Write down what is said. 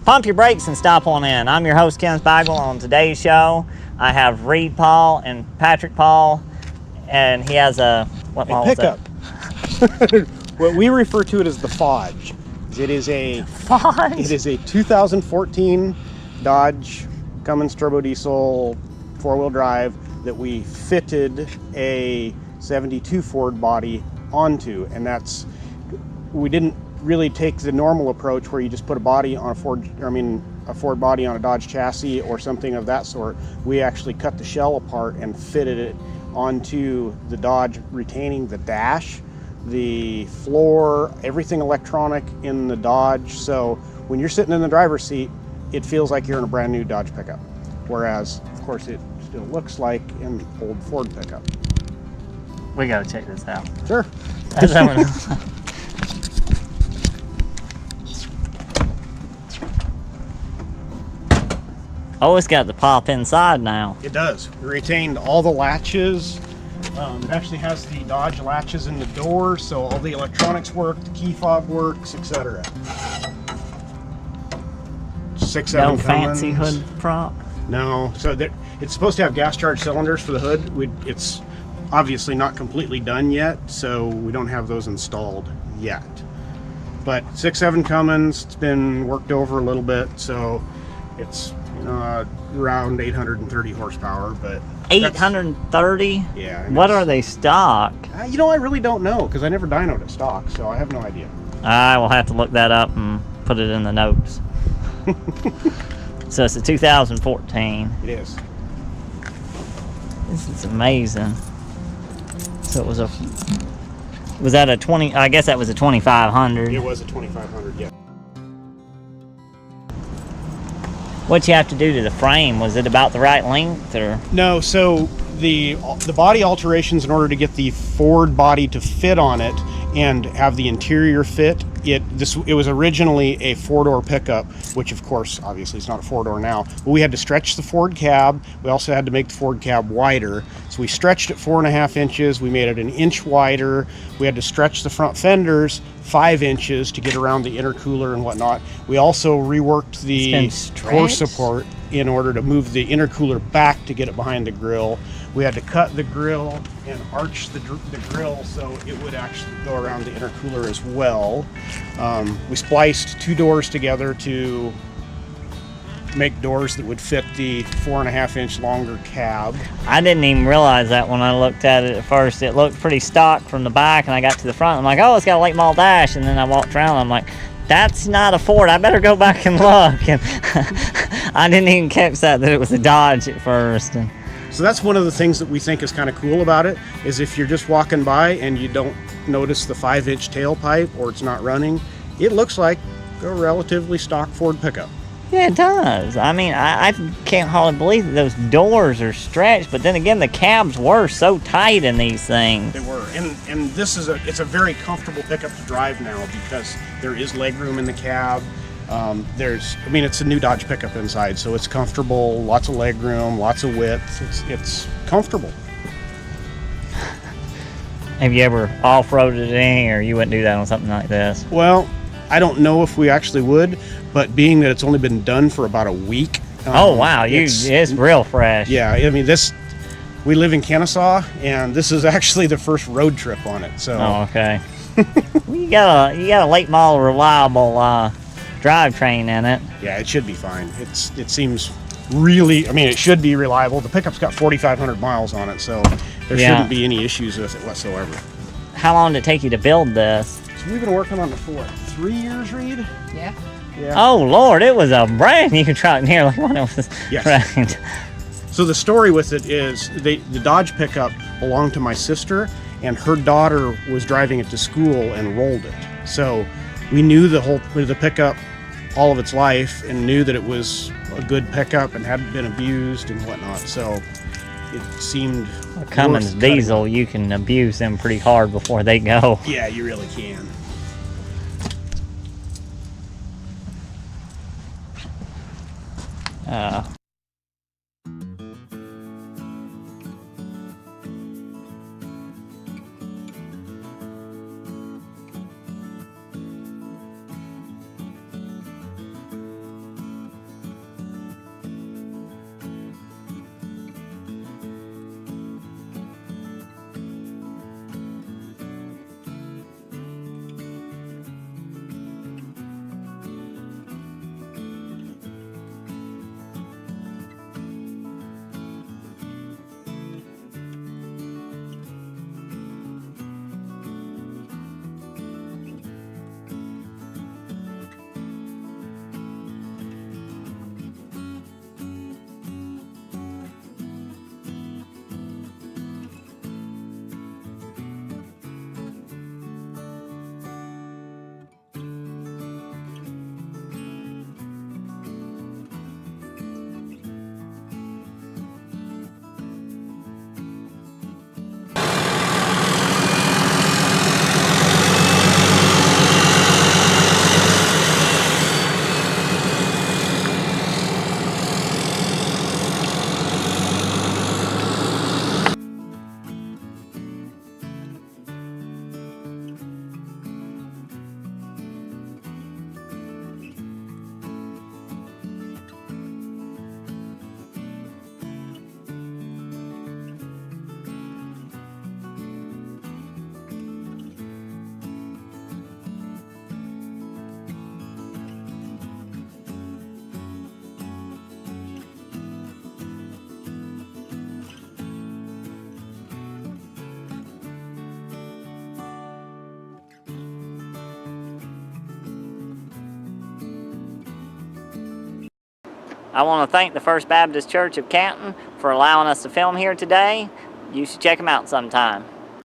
Pump your brakes and stop on in. I'm your host, Ken Spiegel. On today's show, I have Reed Paul and Patrick Paul, and he has a pickup. What we refer to it as the Fodge. It is a 2014 Dodge Cummins turbo diesel 4-wheel drive that we fitted a 72 Ford body onto, and we didn't really take the normal approach where you just put a body on a Ford body on a Dodge chassis or something of that sort. We actually cut the shell apart and fitted it onto the Dodge, retaining the dash, the floor, everything electronic in the Dodge. So when you're sitting in the driver's seat, it feels like you're in a brand new Dodge pickup. Whereas, of course, it still looks like an old Ford pickup. We gotta check this out. Sure. Oh, it's got the pop inside now. It does. We retained all the latches. It actually has the Dodge latches in the door, so all the electronics work, the key fob works, etc. 6.7 No Cummins. fancy hood prop? No. So it's supposed to have gas charge cylinders for the hood. It's obviously not completely done yet, so we don't have those installed yet. But 6.7 Cummins, it's been worked over a little bit, so it's around 830 horsepower, but 830? Yeah. What are they stock? I really don't know, because I never dynoed at stock, so I have no idea. I will have to look that up and put it in the notes. So it's a 2014. It is. This is amazing. So it was that a 20? I guess that was a 2500. It was a 2500, yeah. What'd you have to do to the frame? Was it about the right length, or? No, so the body alterations, in order to get the Ford body to fit on it and have the interior fit, it was originally a 4-door pickup, which of course obviously is not a 4-door now, but we had to stretch the Ford cab. We also had to make the Ford cab wider, so we stretched it 4.5 inches. We made it an inch wider. We had to stretch the front fenders 5 inches to get around the intercooler and whatnot. We also reworked the core support in order to move the intercooler back to get it behind the grill. We had to cut the grill and arch the grill so it would actually go around the intercooler as well. We spliced 2 doors together to make doors that would fit the 4.5 inch longer cab. I didn't even realize that when I looked at it at first. It looked pretty stock from the back, and I got to the front. I'm like, oh, it's got a late model dash, and then I walked around. I'm like, that's not a Ford. I better go back and look. And I didn't even catch that it was a Dodge at first. And so that's one of the things that we think is kind of cool about it, is if you're just walking by and you don't notice the 5-inch tailpipe or it's not running, it looks like a relatively stock Ford pickup. yeah, it does. I mean, I can't hardly believe that those doors are stretched, but then again, the cabs were so tight in these things. They were, and it's a very comfortable pickup to drive now because there is leg room in the cab. It's a new Dodge pickup inside, so it's comfortable, lots of leg room, lots of width. It's comfortable. Have you ever off-roaded any, or you wouldn't do that on something like this? Well, I don't know if we actually would, but being that it's only been done for about a week. Oh wow, it's real fresh. Yeah, I mean we live in Kennesaw, and this is actually the first road trip on it. So. Oh, okay. Well, you got a late model reliable drivetrain in it. Yeah, it should be fine. It seems really, it should be reliable. The pickup's got 4,500 miles on it, so there shouldn't be any issues with it whatsoever. How long did it take you to build this? So we've been working on it for 3 years, Reed? Yeah. Oh Lord, it was a brand new truck nearly when it was trained. So the story with it is the Dodge pickup belonged to my sister, and her daughter was driving it to school and rolled it. So we knew the pickup all of its life and knew that it was a good pickup and hadn't been abused and whatnot. So it seemed Cummins diesel, you can abuse them pretty hard before they go. Yeah, you really can. I want to thank the First Baptist Church of Canton for allowing us to film here today. You should check them out sometime.